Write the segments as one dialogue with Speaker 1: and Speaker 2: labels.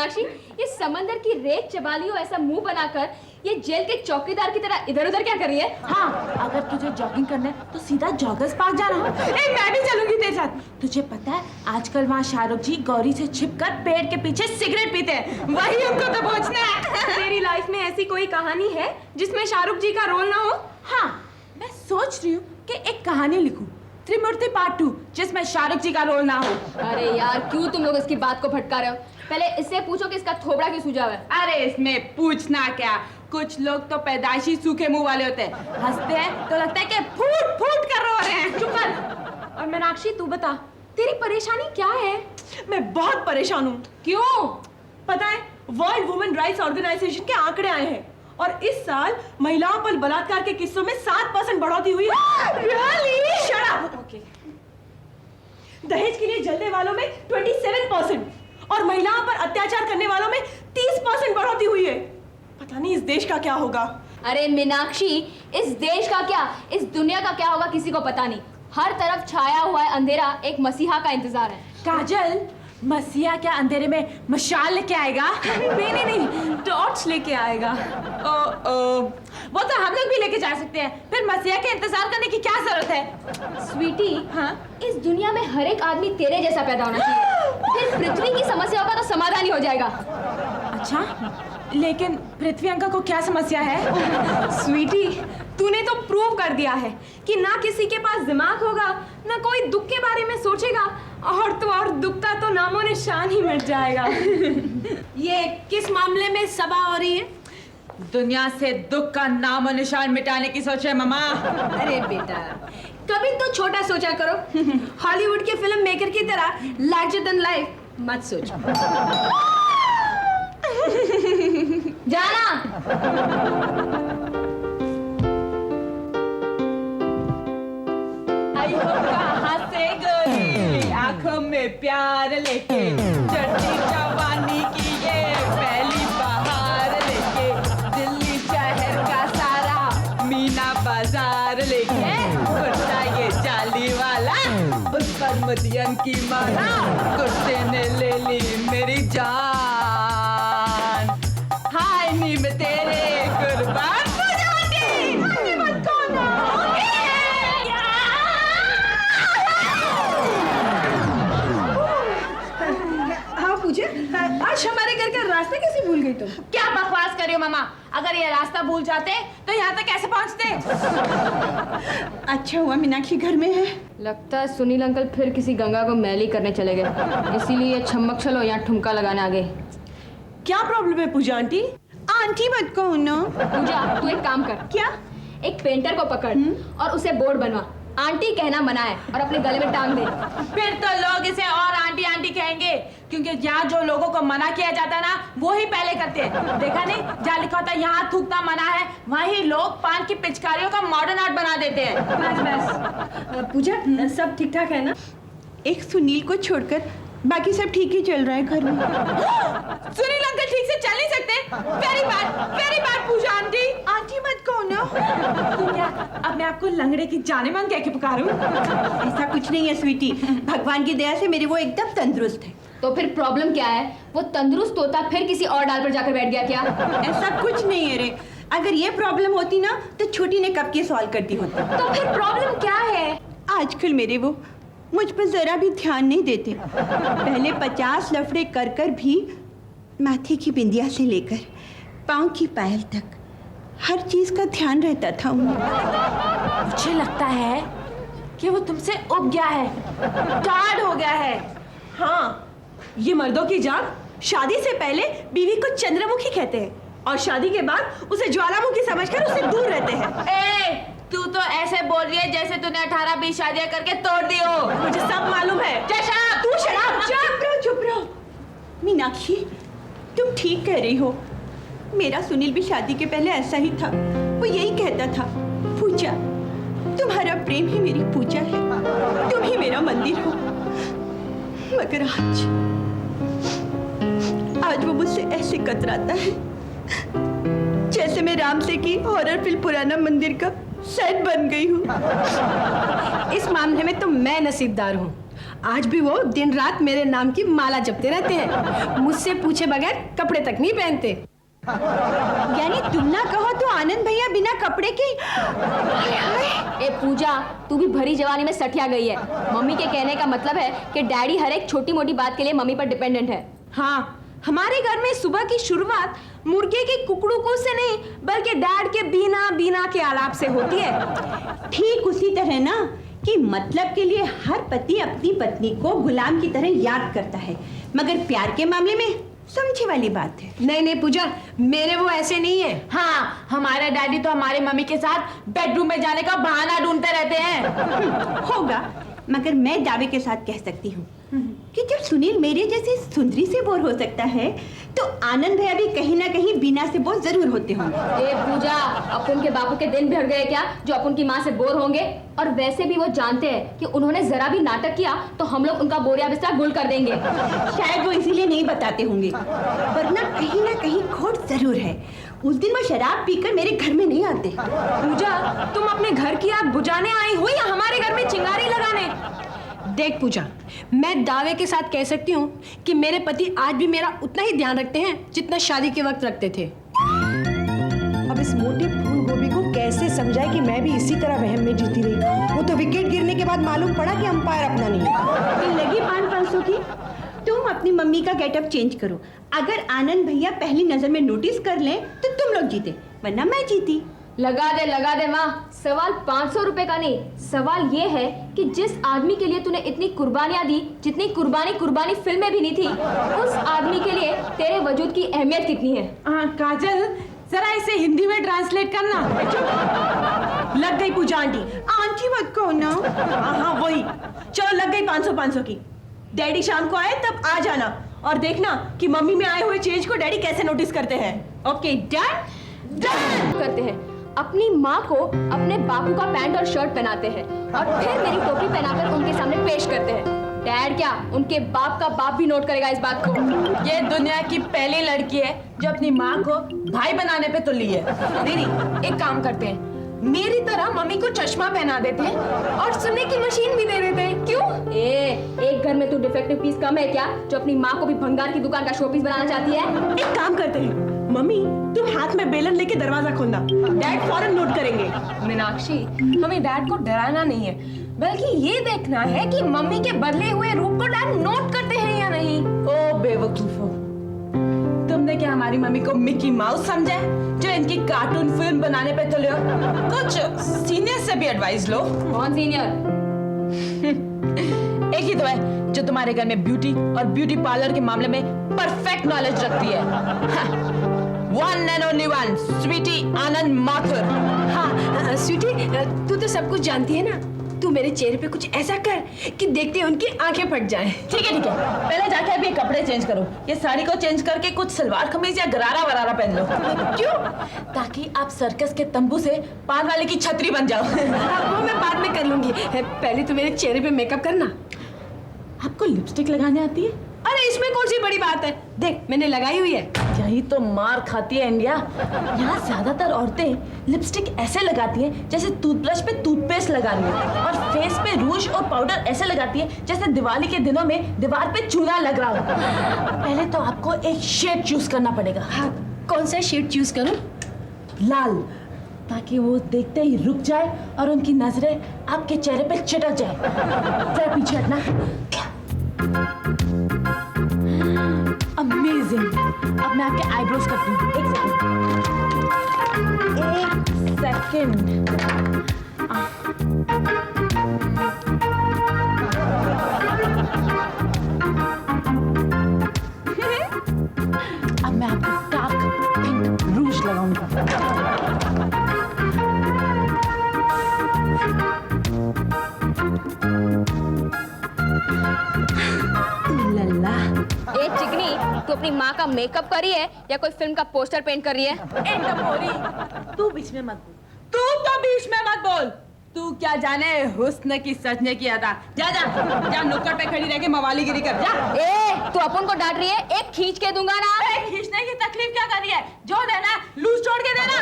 Speaker 1: मीनाक्षी, ये समंदर की रेत चबाली हो ऐसा मुंह बनाकर ये जेल के चौकीदार की तरह इधर उधर क्या कर रही है?
Speaker 2: हाँ, अगर तुझे जॉगिंग करना है तो सीधा जॉगर्स पार्क जाना। मैं भी चलूंगी तेरे साथ। तुझे पता है आजकल वहाँ शाहरुख जी गौरी से छिपकर पेड़ के पीछे सिगरेट पीते हैं, वही उनको तो पहुँचना है।
Speaker 3: तेरी लाइफ में ऐसी कोई कहानी है जिसमें शाहरुख जी का रोल ना हो?
Speaker 2: हाँ, मैं सोच रही हूँ कि एक कहानी लिखूं, त्रिमूर्ति पार्ट 2, जिसमें शाहरुख जी का रोल ना हो।
Speaker 1: अरे यार, क्यों तुम लोग इसकी बात को भटका रहे हो? पहले इससे पूछो कि इसका थोबड़ा क्यों सूजा हुआ है।
Speaker 2: अरे इसमें पूछना क्या, कुछ लोग तो पैदाइशी सूखे मुंह वाले होते हैं, हंसते हैं तो लगता है कि फूट फूट कर रो रहे हैं।
Speaker 3: चुप कर। और मीनाक्षी तू बता, तेरी परेशानी क्या है?
Speaker 4: मैं बहुत परेशान हूँ।
Speaker 2: क्यों?
Speaker 4: पता है, वर्ल्ड वुमेन राइट्स ऑर्गेनाइजेशन के आंकड़े आए हैं और इस साल महिलाओं पर बलात्कार के किस्सों में 7% बढ़ोतरी हुई है।
Speaker 2: Really?
Speaker 4: Shut up! Okay. दहेज के लिए जलने वालों में 27% और महिलाओं पर अत्याचार करने वालों में 30% बढ़ोतरी हुई है। पता नहीं इस देश का क्या होगा।
Speaker 1: अरे मीनाक्षी, इस देश का क्या, इस दुनिया का क्या होगा किसी को पता नहीं। हर तरफ छाया हुआ है अंधेरा, एक मसीहा का इंतजार है।
Speaker 2: काजल, मसीहा क्या अंधेरे में मशाल लेके आएगा?
Speaker 3: नहीं, टॉर्च लेके आएगा।
Speaker 2: वो तो हम लोग भी लेके जा सकते हैं, फिर मसीहा के इंतजार करने की क्या जरूरत है?
Speaker 1: स्वीटी,
Speaker 2: हाँ?
Speaker 1: इस दुनिया में हर एक आदमी तेरे जैसा पैदा होना चाहिए, फिर पृथ्वी की समस्या का तो समाधान ही हो जाएगा।
Speaker 2: अच्छा, लेकिन पृथ्वी अंकल को क्या समस्या है?
Speaker 3: स्वीटी, तूने तो प्रूव कर दिया है कि ना किसी के पास दिमाग होगा, ना कोई दुख के बारे में सोचेगा, और तो और दुख का तो नामो निशान ही मिट जाएगा।
Speaker 4: ये किस मामले में सभा हो रही है?
Speaker 2: दुनिया से दुख का नामो निशान मिटाने की सोच है ममा।
Speaker 4: अरे बेटा, कभी तो छोटा सोचा करो। हॉलीवुड के फिल्म मेकर की तरह लार्जर देन लाइफ मत सोचो।
Speaker 1: जाना।
Speaker 2: आई हो कहाँ से गोरी, आंखों में प्यार लेके चढ़ती जवानी की ये पहली बहार लेके, दिल्ली शहर का सारा मीना बाजार लेके कुर्ता ये जाली वाला, उस पर मदियन की माला, कुर्ते ने ले ली मेरी जान। हाय नीम तेरे कुर्बान
Speaker 4: आज हमारे घर का रास्ता कैसे भूल गई तुम?
Speaker 2: क्या बकवास कर रही हो मामा? अगर ये रास्ता भूल जाते तो यहाँ तक कैसे पहुँचते?
Speaker 4: अच्छा हुआ मीनाक्षी घर में है।
Speaker 1: लगता है सुनील अंकल फिर किसी गंगा को मैली करने चले गए, इसीलिए छमक चलो यहाँ ठुमका लगाने आ गए।
Speaker 4: क्या प्रॉब्लम है पूजा आंटी? आंटी मत कहो ना।
Speaker 1: पूजा, तू एक काम कर।
Speaker 4: क्या?
Speaker 1: एक पेंटर को पकड़ और उसे बोर्ड बनवा, आंटी कहना मना है, और अपने गले में टांग दे।
Speaker 2: फिर तो लोग इसे और आंटी आंटी कहेंगे, क्योंकि यहाँ जो लोगों को मना किया जाता है ना, वो ही पहले करते हैं। देखा नहीं, जहाँ लिखा होता है यहाँ थूकना मना है, वहीं लोग पान की पिचकारियों का मॉडर्न आर्ट बना देते हैं।
Speaker 4: बस पूजा, सब ठीक ठाक है ना? एक सुनील को छोड़कर बाकी सब ठीक ही चल रहा है घर में।
Speaker 2: सुनील अंकल ठीक से चल नहीं सकते। वेरी बैड पूजा आंटी।
Speaker 4: आंटी मत कहो ना।
Speaker 2: तुम क्या अपने आप को लंगड़े की जाने मन कह के पुकारूं?
Speaker 4: ऐसा कुछ नहीं है स्वीटी, भगवान की दया से मेरे वो एकदम तंदुरुस्त है।
Speaker 1: तो फिर प्रॉब्लम क्या है? वो तंदुरुस्त होता फिर किसी और डाल पर जाकर बैठ गया क्या?
Speaker 4: ऐसा कुछ नहीं है रे, अगर ये प्रॉब्लम होती ना तो छोटी ने कब के सॉल्व करती होती।
Speaker 1: तो फिर प्रॉब्लम क्या है?
Speaker 4: आजकल मेरे वो मुझ पर जरा भी ध्यान नहीं देते। पहले 50 लफड़े कर कर भी माथे की बिंदिया से लेकर पाँव की पायल तक हर चीज का ध्यान रहता था उन्हें।
Speaker 2: मुझे लगता है कि वो तुमसे उब गया है, टार्ड हो गया है।
Speaker 4: हाँ, ये मर्दों की जान शादी से पहले बीवी को चंद्रमुखी कहते हैं और शादी के बाद उसे ज्वालामुखी समझकर उससे दूर रहते हैं।
Speaker 2: तू तो ऐसे बोल रही है जैसे तूने 18-20 शादियां करके तोड़ दी हो।
Speaker 4: मुझे सब मालूम है। तू चुप रहो। मीनाक्षी, तुम ठीक कह रही हो। मेरा सुनील भी शादी के पहले ऐसा ही था। वो यही कहता था, पूजा, तुम्हारा प्रेम ही मेरी पूजा है, तुम ही मेरा मंदिर हो। मगर आज वो मुझसे ऐसे कतराता है जैसे मैं राम से की हॉरर फिल्म पुराना मंदिर का सेट बन गई हूँ।
Speaker 3: इस मामले में तो मैं नसीबदार हूँ। आज भी वो दिन रात मेरे नाम की माला जपते रहते हैं, मुझसे पूछे बगैर कपड़े तक नहीं पहनते।
Speaker 4: यानी तुम ना कहो तो आनंद भैया बिना कपड़े के।
Speaker 1: ए पूजा, तू भी भरी जवानी में सठिया गई है। मम्मी के कहने का मतलब है कि डैडी हर एक छोटी मोटी बात के लिए मम्मी पर डिपेंडेंट है।
Speaker 3: हाँ, हमारे घर में सुबह की शुरुआत मुर्गे के कुकड़ू से नहीं बल्कि डैड के बीना बीना के आलाप से होती है।
Speaker 4: ठीक उसी तरह ना कि मतलब के लिए हर पति अपनी पत्नी को गुलाम की तरह याद करता है, मगर प्यार के मामले में समझे वाली बात है।
Speaker 3: नहीं नहीं पूजा, मेरे वो ऐसे नहीं है।
Speaker 2: हाँ, हमारे डैडी तो हमारे मम्मी के साथ बेडरूम में जाने का बहाना ढूंढते रहते हैं।
Speaker 4: होगा, मगर मैं दावे के साथ कह सकती हूँ कि जब सुनील मेरे जैसे सुंदरी से बोर हो सकता है तो आनंद भैया भी कहीं ना कहीं बीना से बोर जरूर होते होंगे।
Speaker 1: ए पूजा, अपन के बापू के दिन भर गए क्या जो अपन की माँ से बोर होंगे? और वैसे भी वो जानते हैं कि उन्होंने जरा भी नाटक किया तो हम लोग उनका बोरिया बिस्तर गुल कर देंगे।
Speaker 4: शायद वो इसीलिए नहीं बताते होंगे, वरना कहीं ना कहीं खोट जरूर है। उस दिन वो शराब पीकर मेरे घर में नहीं आते।
Speaker 3: पूजा, तुम अपने घर की आग बुझाने आई हो या हमारे घर में चिंगारी लगाने? देख पूजा, मैं दावे के साथ कह सकती हूँ कि मेरे पति आज भी मेरा उतना ही ध्यान रखते हैं जितना शादी के वक्त रखते थे।
Speaker 5: अब इस मोटे फूल गोभी को कैसे समझाए कि मैं भी इसी तरह वहम में जीती रही। वो तो विकेट गिरने के बाद मालूम पड़ा कि अंपायर अपना नहीं है।
Speaker 4: ये लगी 500 की। तुम अपनी मम्मी का गेटअप चेंज करो। अगर आनंद भैया पहली नजर में नोटिस कर लें तो तुम लोग जीते, वरना मैं जीती।
Speaker 1: लगा दे माँ। सवाल 500 रुपए का नहीं, सवाल ये है कि जिस आदमी के लिए तूने इतनी कुर्बानियां दी, जितनी कुर्बानी फिल्म में भी नहीं थी, उस आदमी के लिए तेरे वजूद की अहमियत कितनी है?
Speaker 2: काजल, जरा इसे हिंदी में ट्रांसलेट करना।
Speaker 5: लग गई पूजा आंटी।
Speaker 4: आंटी मत कहो ना।
Speaker 5: हाँ वही। चलो लग गई 500 की। डैडी शाम को आए तब आ जाना और देखना कि मम्मी में आए हुए चेंज को डैडी कैसे नोटिस करते हैं।
Speaker 4: Okay, done.
Speaker 1: करते हैं, अपनी माँ को अपने बापू का पैंट और शर्ट पहनाते हैं और फिर मेरी टोपी पहनाकर उनके सामने पेश करते हैं। डैड क्या, उनके बाप का बाप भी नोट करेगा इस बात को।
Speaker 2: ये दुनिया की पहली लड़की है जो अपनी माँ को भाई बनाने पे तुली है।
Speaker 3: नहीं, एक काम करते हैं, मेरी तरह मम्मी को चश्मा पहना देते हैं और सुनने की मशीन भी दे देते हैं। क्यों?
Speaker 1: एक घर में तू डिफेक्टिव पीस कम है क्या जो अपनी माँ को भी भंगार की दुकान का शोपीस बनाना चाहती है?
Speaker 5: एक काम करते हैं, मम्मी तुम हाथ में बेलन लेके दरवाजा खोलना, डैड फौरन नोट करेंगे।
Speaker 3: मीनाक्षी, हमें डैड को डराना नहीं है, बल्कि ये देखना है कि मम्मी के बदले हुए रूप को डैड नोट करते हैं या नहीं।
Speaker 2: ओ बेवकूफो, तुमने क्या हमारी मम्मी को मिकी माउस समझा है जो इनकी कार्टून फिल्म बनाने पे तुले हो? कुछ सीनियर से भी एडवाइस लो।
Speaker 1: कौन सीनियर?
Speaker 2: एक ही तो है जो तुम्हारे घर में ब्यूटी और ब्यूटी पार्लर के मामले में परफेक्ट नॉलेज रखती है। One and only one, Sweety Anand Mathur.
Speaker 3: हाँ स्वीटी, तू तो सब कुछ जानती है ना। तू मेरे चेहरे पे कुछ ऐसा कर कि देखते उनकी आंखें फट जाएं।
Speaker 2: ठीक है, पहले जाके अभी कपड़े चेंज करो। ये साड़ी को चेंज करके कुछ सलवार कमीज या गरारा वरारा पहन लो। क्यों? ताकि आप सर्कस के तंबू से पान वाले की छतरी बन जाओ।
Speaker 3: वो मैं बाद में कर लूंगी, पहले तो मेरे चेहरे पे मेकअप करना।
Speaker 2: आपको लिपस्टिक लगाने आती है?
Speaker 3: अरे इसमें कौन सी बड़ी बात है, देख मैंने लगाई हुई है।
Speaker 2: यही तो मार खाती है इंडिया। यहाँ ज्यादातर औरतें लिपस्टिक ऐसे लगाती हैं जैसे टूथब्रश पे टूथपेस्ट लगा रही है, और फेस पे रूज और पाउडर ऐसे लगाती है जैसे दिवाली के दिनों में दीवार पे चूना लग रहा हो। पहले तो आपको एक शेड चूज करना पड़ेगा।
Speaker 3: हाँ, कौन सा शेड चूज करूं?
Speaker 2: लाल, ताकि वो देखते ही रुक जाए और उनकी नजरें आपके चेहरे पे चिटक जाए। जरा पीछे हटना। अमेजिंग। अब मैं आपके आईब्रोज करती हूँ। एक सेकंड। अब मैं आपको डार्क पिंक रूज लगाऊंगा।
Speaker 1: ए चिकनी, तू अपनी माँ का मेकअप करी है या कोई फिल्म का पोस्टर पेंट कर रही है?
Speaker 2: तू बीच में मत बोल। तू तो बीच में मत बोल। तू क्या जाने हुस्न की सजने की अदा। जा जा जा, नुक्कड़ पे खड़ी रह के मवालीगिरी कर जा।
Speaker 1: ए, तू अपन को डांट रही है, एक खींच के दूंगा ना।
Speaker 2: खींचने की तकलीफ क्या कर रही है? जो देना लूज छोड़ के देना।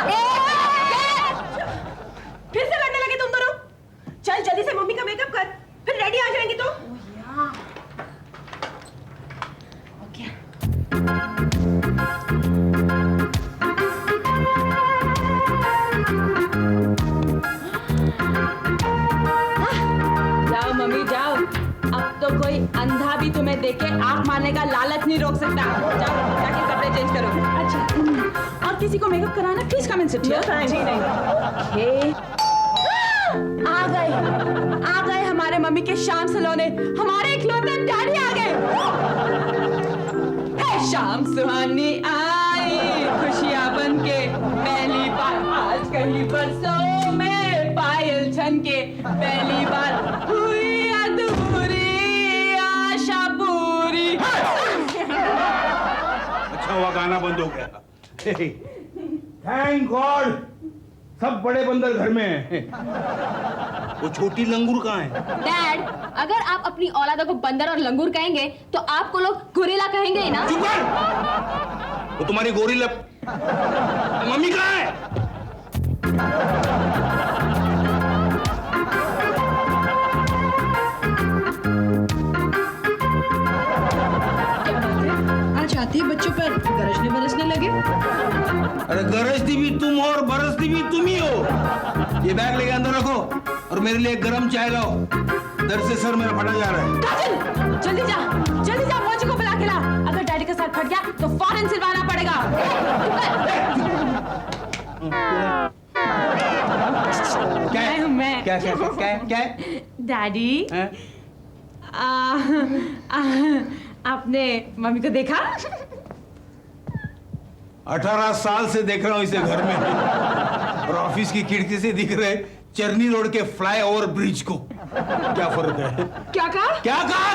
Speaker 5: फिर से लड़ने लगे तुम दोनों। चल जल्दी से मम्मी का मेकअप कर, फिर रेडी आ जाएंगे तो।
Speaker 2: मम्मी जाओ, अब तो कोई अंधा भी तुम्हें देख के आंख मारने का लालच नहीं रोक सकता। जाओ जाके कपड़े चेंज करो। अच्छा, और किसी को मेकअप कराना please come and sit here. Okay, आ गए हमारे मम्मी के शाम सलोने, हमारे इकलौते डैडी आ गए। हे शाम सुहानी आई खुशियां बन के, पहली बार आज कहीं बरसों में पायल छन के, पहली बार हुई अधूरी आशा पूरी।
Speaker 6: अच्छा हुआ गाना बंद हो गया। थैंक गॉड, सब बड़े बंदर घर में हैं। वो छोटी लंगूर कहाँ है?
Speaker 1: डैड, अगर आप अपनी औलादों को बंदर और लंगूर कहेंगे तो आपको लोग गोरिल्ला कहेंगे ही ना।
Speaker 6: चुप कर! वो तुम्हारी गोरिल्ला मम्मी कहाँ है?
Speaker 3: आज आते ही बच्चों पर गरजने बरसने लगे।
Speaker 6: अरे गरजती भी तुम हो और बरसती भी तुम ही हो। ये बैग लेके अंदर रखो और मेरे लिए गरम चाय लाओ। दर्द से सर मेरा फटा जा रहा है।
Speaker 2: काजल, जल्दी जा मौजी को बुला के ला। अगर डैडी का सर फट गया तो फौरन सिलवाना पड़ेगा।
Speaker 6: क्या?
Speaker 2: डैडी, आपने मम्मी को देखा?
Speaker 6: 18 साल से देख रहा हूँ इसे घर में और ऑफिस की खिड़की से दिख रहे चरनी रोड के फ्लाईओवर ब्रिज को। क्या फर्क है?
Speaker 3: क्या कहा?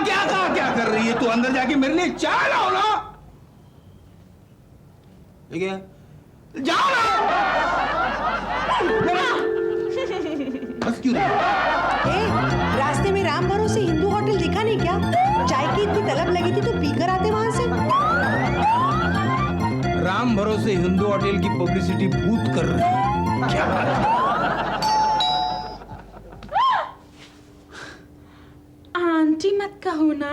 Speaker 6: क्या कर रही है तू? अंदर जाके मेरे लिए चाय लाओ ना। ठीक है, जाओ ना। बस क्यों रही?
Speaker 5: रास्ते में राम भरोसे हिंदू होटल दिखा नहीं क्या? चाय की इतनी तलब लगी थी तो पीकर आते वहां से।
Speaker 6: राम भरोसे हिंदू होटल की पब्लिसिटी भूत कर रही है। क्या बात है?
Speaker 2: आंटी मत कहो ना।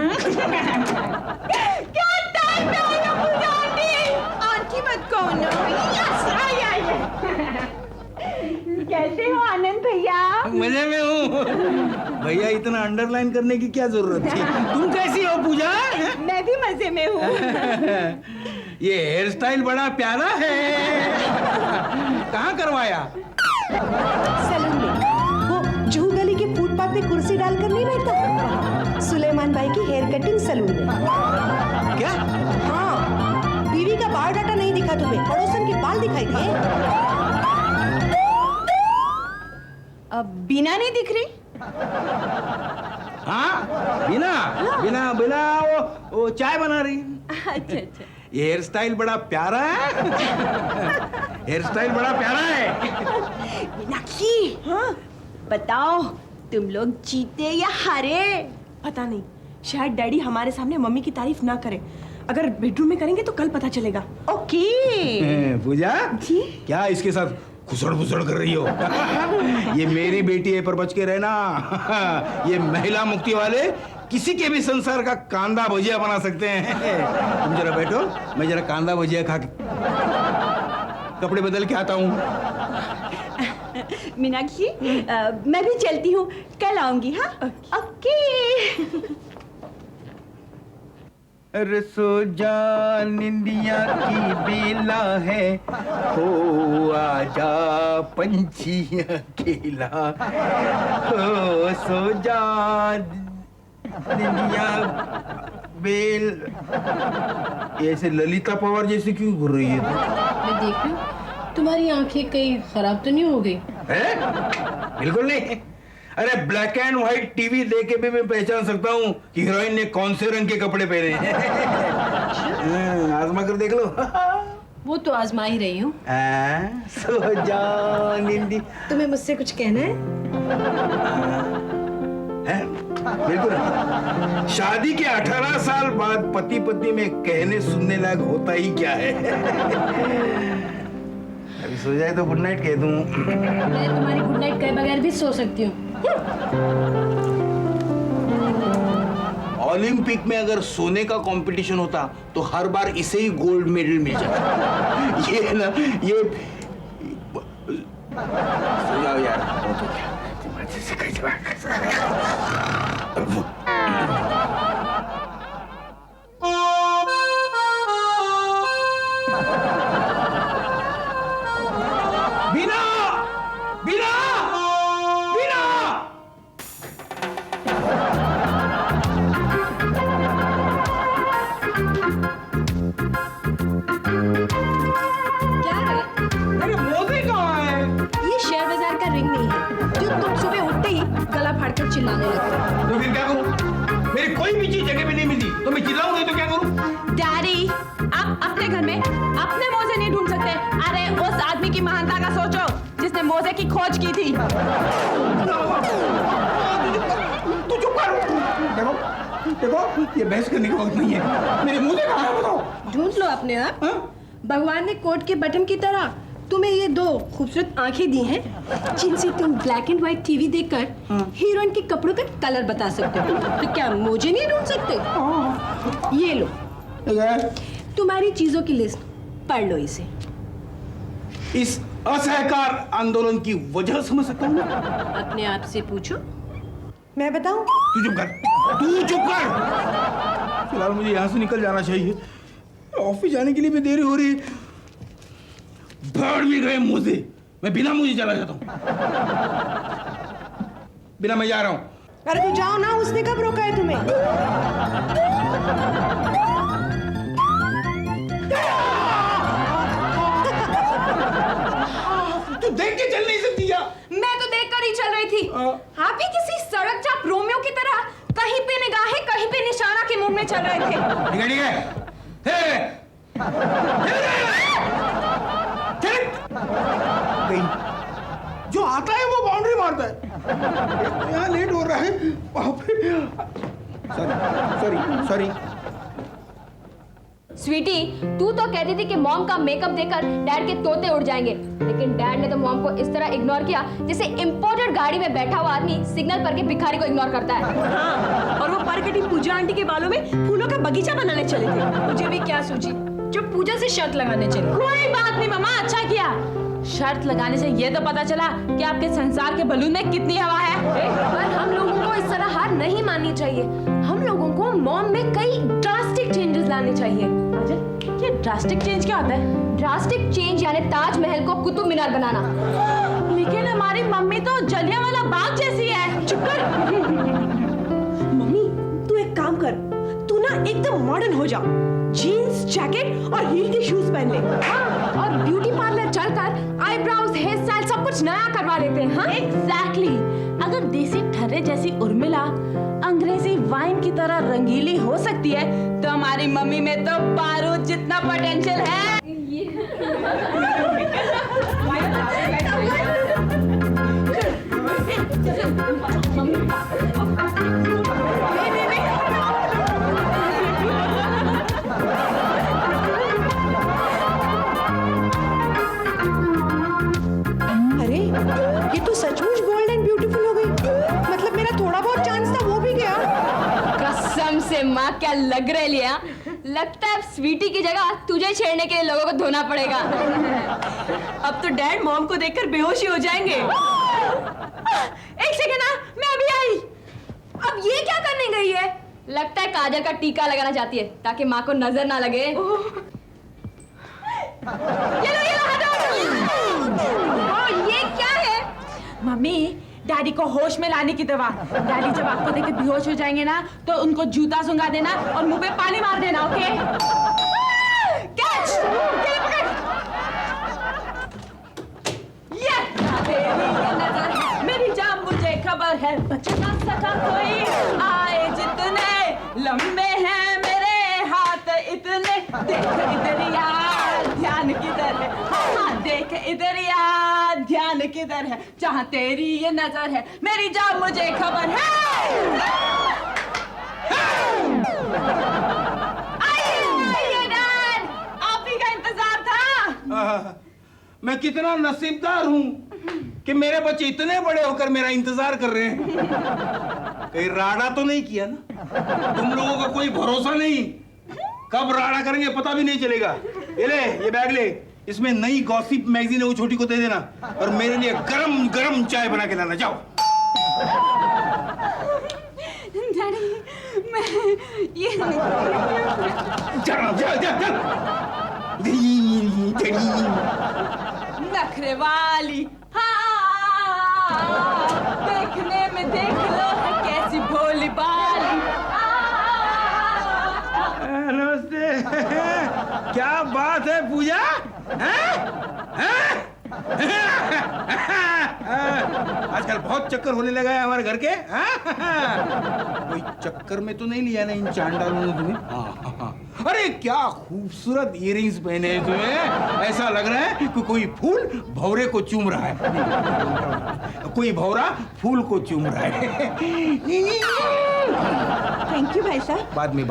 Speaker 2: क्या टाइम पे आई हो पूजा आंटी? आंटी मत कहो ना। यस, आई। कैसे हो आनंद भैया?
Speaker 6: मजे में हूँ भैया। इतना अंडरलाइन करने की क्या जरूरत थी? तुम कैसी हो पूजा?
Speaker 2: मैं भी मजे में हूँ।
Speaker 6: ये हेयर स्टाइल बड़ा प्यारा है। कहाँ करवाया?
Speaker 5: सलून में, वो जूहू गली के फुटपाथ पे कुर्सी डालकर नहीं बैठता, सुलेमान भाई की हेयर कटिंग सलून में।
Speaker 6: क्या?
Speaker 5: हाँ, बीवी का बायोडाटा नहीं दिखा तुम्हें, पड़ोसन के बाल दिखाई दिए।
Speaker 4: अब बीना नहीं दिख रही?
Speaker 6: हाँ, बिना वो चाय बना रही।
Speaker 4: अच्छा।
Speaker 6: ये हेयर स्टाइल बड़ा प्यारा है। हेयर स्टाइल बड़ा प्यारा है।
Speaker 4: मीनाक्षी, हाँ बताओ, तुम लोग जीते या हारे?
Speaker 3: पता नहीं, शायद डैडी हमारे सामने मम्मी की तारीफ ना करे। अगर बेडरूम में करेंगे तो कल पता चलेगा।
Speaker 4: ओके।
Speaker 6: पूजा
Speaker 4: जी?
Speaker 6: क्या इसके साथ खुसड़ कर रही हो? ये मेरी बेटी है, पर बच के रहना। ये महिला मुक्ति वाले किसी के भी संसार का कांदा भुजिया बना सकते हैं। तुम जरा बैठो, मैं जरा कांदा भुजिया खा के कपड़े बदल के आता हूँ।
Speaker 4: मीनाक्षी, मैं भी चलती हूँ, कल आऊंगी। हाँ, ओके।
Speaker 7: अरे सो जा निंदिया की बेला है, हो आजा पंछी अकेला, हो सो जा निंदिया बेल। ऐसे ललिता पवार जैसे क्यों घूर रही है?
Speaker 3: मैं देख रही हूँ, तुम्हारी आंखें कहीं खराब तो नहीं हो गई?
Speaker 6: है? बिल्कुल नहीं। अरे ब्लैक एंड व्हाइट टीवी देख के भी मैं पहचान सकता हूँ कि हीरोइन ने कौन से रंग के कपड़े पहने हैं। आजमा कर देख लो।
Speaker 3: वो तो आजमा ही रही हूँ।
Speaker 6: सो जा निंदी।
Speaker 3: तुम्हें मुझसे कुछ कहना
Speaker 6: है? बिल्कुल। शादी के 18 साल बाद पति पत्नी में कहने सुनने लायक होता ही क्या है? अभी सो जाए तो गुड नाइट कह दूं।
Speaker 3: मैं तुम्हारी गुड नाइट कहे बगैर भी सो सकती हूँ।
Speaker 6: ओलंपिक में अगर सोने का कंपटीशन होता तो हर बार इसे ही गोल्ड मेडल मिल जाता। ये ना, ये सो जाओ यार। मेरी कोई भी चीज जगह पे नहीं मिलती, तो मैं चिल्लाऊं नहीं तो क्या करूं?
Speaker 2: डैडी, आप अपने घर में अपने मोजे नहीं ढूंढ सकते? अरे उस आदमी की महानता का सोचो जिसने मोजे की खोज की थी।
Speaker 6: तू चुप कर। देखो देखो, ये बहस करने का वक्त नहीं है। मेरे मुंह से कहाँ है बताओ?
Speaker 3: ढूंढ लो अपने आप।
Speaker 6: हाँ?
Speaker 3: भगवान ने कोट के बटन की तरह तुम्हें ये दो खूबसूरत आंखें दी हैं जिनसे तुम ब्लैक एंड व्हाइट टीवी देखकर हीरोइन के कपड़ों का कलर बता सकते हो। तो क्या मुझे नहीं ढूंढ सकते? ये लो तुम्हारी चीजों की लिस्ट, पढ़ लो इसे।
Speaker 6: इस असहकार आंदोलन की वजह समझ सकता हूँ?
Speaker 3: अपने आप से पूछो।
Speaker 5: मैं बताऊं?
Speaker 6: तू चुप कर, तू चुप कर। फिलहाल मुझे यहाँ से निकल जाना चाहिए। ऑफिस जाने के लिए भी देरी हो रही है। भाड़ में गए मुझे, मैं बिना मुझे चला जाता हूँ। बिना मैं जा रहा हूँ।
Speaker 5: अरे तू जाओ ना, उसने कब रोका है तुम्हें?
Speaker 6: तू देख के चल नहीं सकती क्या?
Speaker 1: मैं तो देखकर ही चल रही थी। आप ही किसी सड़क चाप रोमियो की तरह कहीं पे निगाहें कहीं पे निशाना के मुंह में चल रहे थे।
Speaker 6: ठीक है। गई। जो आता है वो बाउंड्री मारता है। यहाँ लेट हो रहा है। सॉरी।
Speaker 1: स्वीटी, तू तो कहती थी कि मॉम का मेकअप देखकर डैड के तोते उड़ जाएंगे, लेकिन डैड ने तो मॉम को इस तरह इग्नोर किया जैसे इंपोर्टेड गाड़ी में बैठा हुआ आदमी सिग्नल पर के भिखारी को इग्नोर करता है।
Speaker 3: हाँ, और वो परकटी पूजा आंटी के बालों में फूलों का बगीचा बनाने चले थे। मुझे भी क्या सूझी, जो पूजा से शर्त लगाने चले।
Speaker 2: कोई बात नहीं मामा, अच्छा किया। शर्त लगाने से ये तो पता चला कि आपके संसार के बलून में कितनी हवा है।
Speaker 1: पर हम लोगों को इस तरह हार नहीं माननी चाहिए। हम लोगों को मॉम में कई ड्रास्टिक चेंजेस लाने चाहिए।
Speaker 2: ये ड्रास्टिक चेंज क्या होता है?
Speaker 1: ड्रास्टिक चेंज यानी ताजमहल को कुतुब मीनार बनाना।
Speaker 2: लेकिन हमारी मम्मी तो जलियांवाला बाग जैसी है।
Speaker 3: चुप कर। मम्मी, तू एक काम कर, तू ना एकदम मॉडर्न हो जा। जीन्स, जैकेट और हील के शूज पहन ले।
Speaker 1: हाँ, और ब्यूटी पार्लर चलकर आईब्रोज, हेयर स्टाइल सब कुछ नया करवा लेते हैं। हाँ?
Speaker 2: एग्जैक्टली। अगर देसी ठर्रे जैसी उर्मिला अंग्रेजी वाइन की तरह रंगीली हो सकती है, तो हमारी मम्मी में तो बारूद जितना पोटेंशियल है।
Speaker 5: अरे ये तो सचमुच बोल्ड एंड ब्यूटीफुल हो गई। मतलब मेरा थोड़ा बहुत चांस था वो भी गया।
Speaker 1: कसम से माँ, क्या लग रहा है लिया? लगता है स्वीटी की जगह तुझे छेड़ने के लिए लोगों को धोना पड़ेगा।
Speaker 3: अब तो डैड मॉम को देखकर बेहोश ही हो जाएंगे।
Speaker 1: एक सेकंड ना, मैं अभी आई। अब ये क्या करने गई है? लगता है काजल का टीका लगाना चाहती है ताकि माँ को नजर ना लगे। ये लो हटाओ। ये क्या है?
Speaker 2: मम्मी, डैडी को होश में लाने की दवा। डैडी जब आपको देख के बेहोश हो जाएंगे ना, तो उनको जूता सुंघा देना और मुंह पे पानी मार देना। ओके? कैच! ये पकड़! ये नजर है, मेरी जान मुझे खबर है, बच ना सका कोई। आए जितने लंबे हैं मेरे हाथ इतने। देख इधर यार, ध्यान किधर है? हाँ, देख इधर यार, ध्यान किधर है? जहाँ तेरी ये नजर है, मेरी जान मुझे खबर है। आइए डैड, आप ही का इंतजार था।
Speaker 6: मैं कितना नसीबदार हूँ कि मेरे बच्चे इतने बड़े होकर मेरा इंतजार कर रहे हैं। कहीं राड़ा तो नहीं किया ना? तुम लोगों का कोई भरोसा नहीं, कब राड़ा करेंगे पता भी नहीं चलेगा। ये ले, ये बैग ले, इसमें नई गॉसिप मैगजीन है, वो छोटी को दे देना और मेरे लिए गरम गरम चाय बना के लाना। जाओ।
Speaker 2: डैडी, मैं ये नखरे वाली, हाँ, देखने में देख लो है कैसी भोली बाली।
Speaker 6: नमस्ते। क्या बात है पूजा? हैं? हैं? आजकल बहुत चक्कर होने लगा है हमारे घर के। कोई चक्कर में तो नहीं लिया ना इन चांडालों ने तुम्हें? अरे क्या खूबसूरत इयररिंग्स पहने हैं तुम्हें, ऐसा लग रहा है कि कोई फूल भौरे को चूम रहा है, कोई भौरा फूल को चूम रहा है।
Speaker 4: थैंक यू भाई साहब।
Speaker 6: बाद में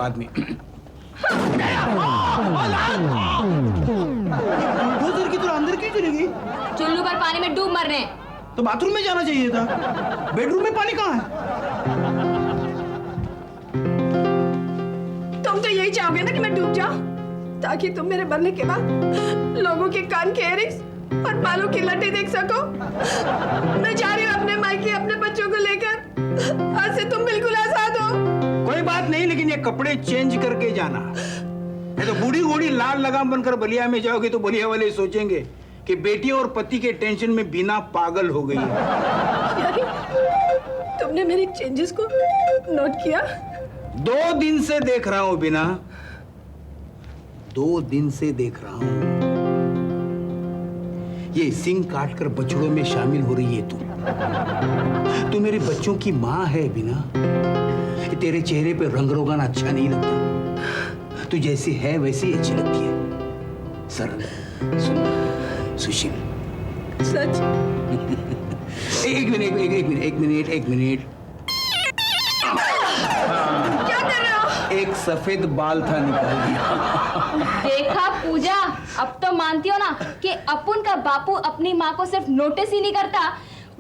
Speaker 6: बुलडोजर की तरह अंदर क्यों चली गई?
Speaker 1: चुल्लू पर पानी में डूब मरने।
Speaker 6: तो बाथरूम में जाना चाहिए था, बेडरूम में पानी कहाँ है?
Speaker 3: तुम तो यही चाहोगे ना कि मैं डूब जाऊं, ताकि तुम मेरे मरने के बाद लोगों के कान के इयररिंग्स और बालों की लटें देख सको। मैं जा रही हूँ अपने मायके अपने बच्चों को लेकर। आज से तुम बिल्कुल आजाद हो।
Speaker 6: कोई बात नहीं, लेकिन ये कपड़े चेंज करके जाना। नहीं तो बूढ़ी घोड़ी लाल लगाम बनकर बलिया में जाओगे तो बलिया वाले सोचेंगे कि बेटी और पति के टेंशन में बिना पागल हो गई है।
Speaker 3: यानी तुमने मेरे चेंजेस को नोट किया?
Speaker 6: 2 दिन से देख रहा हूं बिना, 2 दिन से देख रहा हूं। ये सिंग काटकर बछड़ों में शामिल हो रही है तू मेरे बच्चों की माँ है बिना। तेरे चेहरे पे रंग रोगन अच्छा नहीं लगता, तू जैसी है वैसी अच्छी लगती है। सरल, सुशील।
Speaker 3: सच?
Speaker 6: एक मिनट।
Speaker 3: क्या कर रहे हो?
Speaker 6: एक सफेद बाल था, निकाल दिया।
Speaker 1: देखा पूजा, अब तो मानती हो ना कि अपुन का बापू अपनी माँ को सिर्फ नोटिस ही नहीं करता,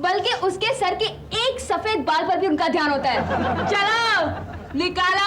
Speaker 1: बल्कि उसके सर के एक सफेद बाल पर भी उनका ध्यान होता है।
Speaker 2: चलो निकालो